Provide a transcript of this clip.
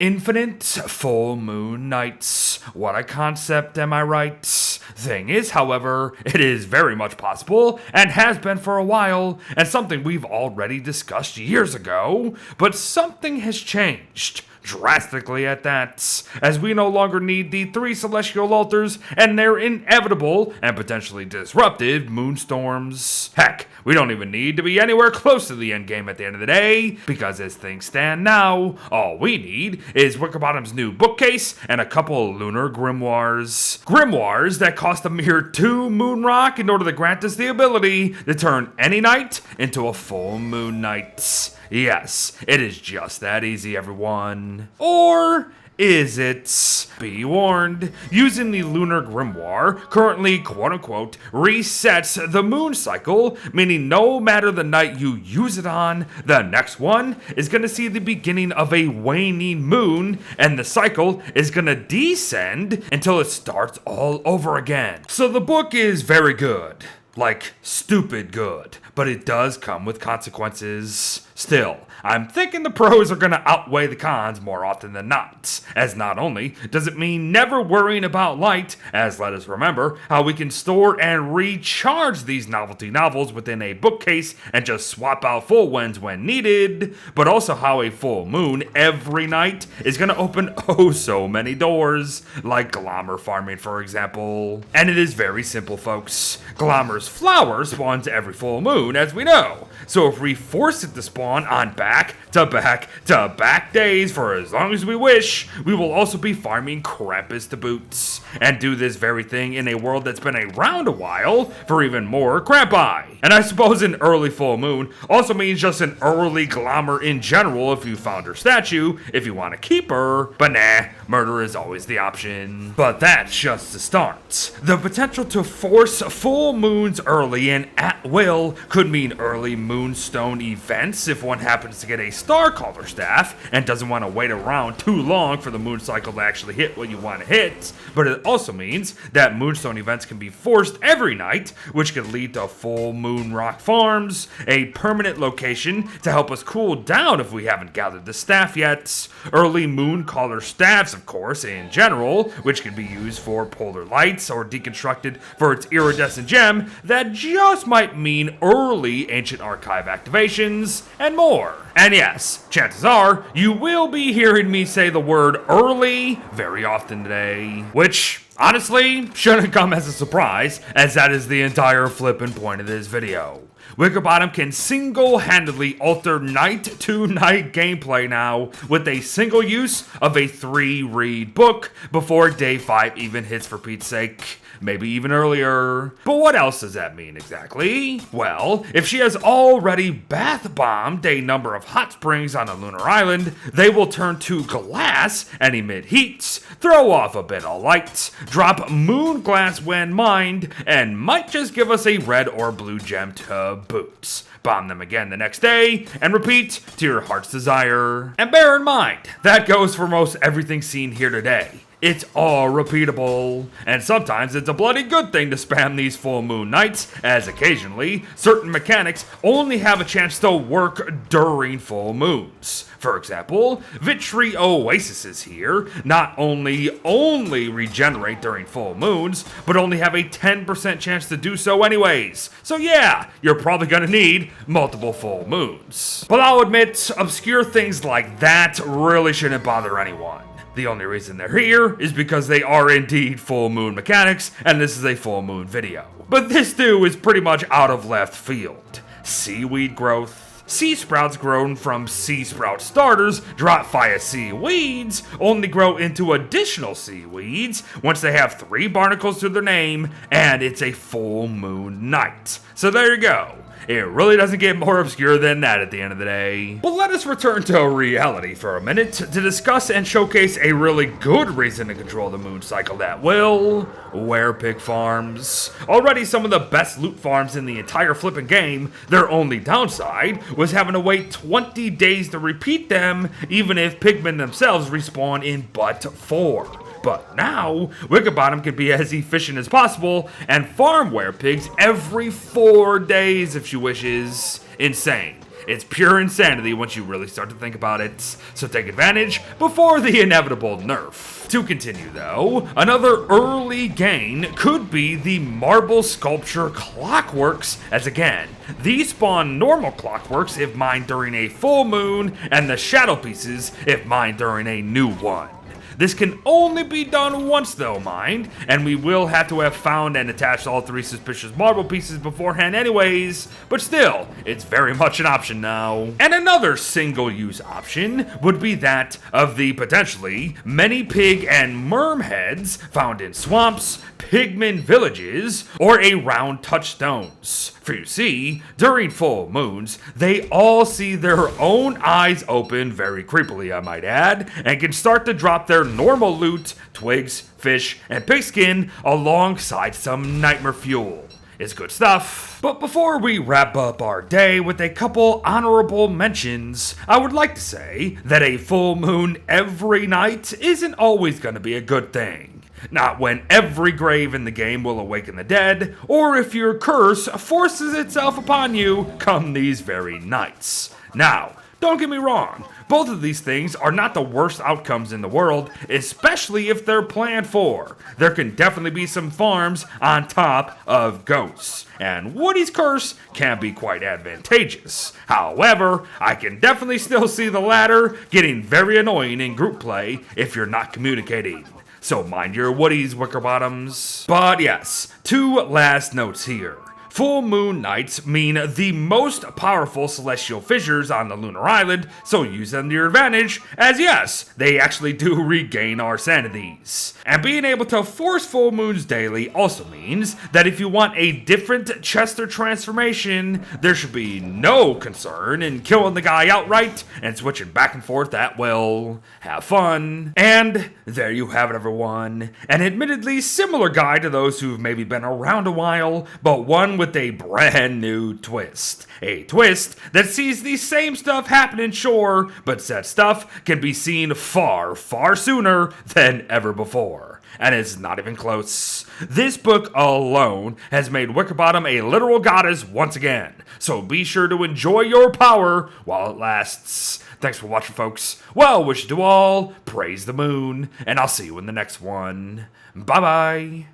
Infinite full moon nights. What a concept, am I right? Thing is, however, it is very much possible, and has been for a while, and something we've already discussed years ago, but something has changed. Drastically at that, as we no longer need the 3 celestial altars and their inevitable and potentially disruptive moonstorms. Heck, we don't even need to be anywhere close to the endgame at the end of the day, because as things stand now, all we need is Wickerbottom's new bookcase and a couple lunar grimoires. Grimoires that cost a mere 2 moon rock in order to grant us the ability to turn any night into a full moon night. Yes, it is just that easy, everyone. Or is it? Be warned, using the Lunar Grimoire currently, quote-unquote, resets the moon cycle, meaning no matter the night you use it on, the next one is going to see the beginning of a waning moon, and the cycle is going to descend until it starts all over again. So the book is very good. Like, stupid good. But it does come with consequences. Still, I'm thinking the pros are going to outweigh the cons more often than not, as not only does it mean never worrying about light, as let us remember how we can store and recharge these novelty novels within a bookcase and just swap out full ones when needed, but also how a full moon every night is going to open oh so many doors, like Glommer farming for example. And it is very simple, folks. Glommer's flower spawns every full moon, as we know, so if we force it to spawn on back to back to back days for as long as we wish, we will also be farming Krampus to boots, and do this very thing in a world that's been around a while for even more Krampi. And I suppose an early full moon also means just an early Glommer in general if you found her statue, if you want to keep her, but nah, murder is always the option. But that's just the start. The potential to force full moons early and at will could mean early moonstone events if one happens to get a star caller staff and doesn't want to wait around too long for the moon cycle to actually hit what you want to hit, but it also means that moonstone events can be forced every night, which could lead to full moon rock farms, a permanent location to help us cool down if we haven't gathered the staff yet, early moon caller staffs of course in general, which can be used for polar lights or deconstructed for its iridescent gem that just might mean early ancient archive activations, and more. And yes, chances are you will be hearing me say the word early very often today, which honestly shouldn't come as a surprise, as that is the entire flippin' point of this video. Wickerbottom can single-handedly alter night-to-night gameplay now with a single use of a 3-read book before day 5 even hits, for Pete's sake. Maybe even earlier. But what else does that mean exactly? Well, if she has already bath-bombed a number of hot springs on a lunar island, they will turn to glass and emit heat, throw off a bit of light, drop moon glass when mined, and might just give us a red or blue gem to boot. Bomb them again the next day, and repeat to your heart's desire. And bear in mind, that goes for most everything seen here today. It's all repeatable, and sometimes it's a bloody good thing to spam these full moon nights, as occasionally, certain mechanics only have a chance to work during full moons. For example, Vitry Oases here not only regenerate during full moons, but only have a 10% chance to do so anyways. So yeah, you're probably gonna need multiple full moons. But I'll admit, obscure things like that really shouldn't bother anyone. The only reason they're here is because they are indeed full moon mechanics, and this is a full moon video. But this too is pretty much out of left field. Seaweed growth. Sea sprouts grown from sea sprout starters dropped via seaweeds only grow into additional seaweeds once they have 3 barnacles to their name, and it's a full moon night. So there you go. It really doesn't get more obscure than that at the end of the day. But let us return to reality for a minute to discuss and showcase a really good reason to control the moon cycle at will: werepig farms. Already some of the best loot farms in the entire flippin' game, their only downside was having to wait 20 days to repeat them, even if pigmen themselves respawn in but 4. But now, Wickerbottom can be as efficient as possible and farm werepigs every 4 days if she wishes. Insane. It's pure insanity once you really start to think about it, so take advantage before the inevitable nerf. To continue though, another early gain could be the marble sculpture clockworks, as again, these spawn normal clockworks if mined during a full moon, and the shadow pieces if mined during a new one. This can only be done once though, mind, and we will have to have found and attached all 3 suspicious marble pieces beforehand anyways, but still, it's very much an option now. And another single-use option would be that of the potentially many pig and merm heads found in swamps, pigmen villages, or around touchstones. For you see, during full moons, they all see their own eyes open very creepily, I might add, and can start to drop their normal loot, twigs, fish, and pigskin alongside some nightmare fuel. It's good stuff. But before we wrap up our day with a couple honorable mentions, I would like to say that a full moon every night isn't always going to be a good thing. Not when every grave in the game will awaken the dead, or if your curse forces itself upon you come these very nights. Now, don't get me wrong, both of these things are not the worst outcomes in the world, especially if they're planned for. There can definitely be some farms on top of ghosts, and Woody's curse can be quite advantageous. However, I can definitely still see the latter getting very annoying in group play if you're not communicating. So mind your Woodies, Wickerbottoms. But yes, 2 last notes here. Full moon nights mean the most powerful celestial fissures on the lunar island, so use them to your advantage, as yes, they actually do regain our sanities. And being able to force full moons daily also means that if you want a different Chester transformation, there should be no concern in killing the guy outright and switching back and forth at will. Have fun. And there you have it, everyone. An admittedly similar guide to those who've maybe been around a while, but one with a brand new twist. A twist that sees the same stuff happening, sure, but said stuff can be seen far, far sooner than ever before. And it's not even close. This book alone has made Wickerbottom a literal goddess once again, so be sure to enjoy your power while it lasts. Thanks for watching, folks. Well wishes to all, praise the moon, and I'll see you in the next one. Bye-bye.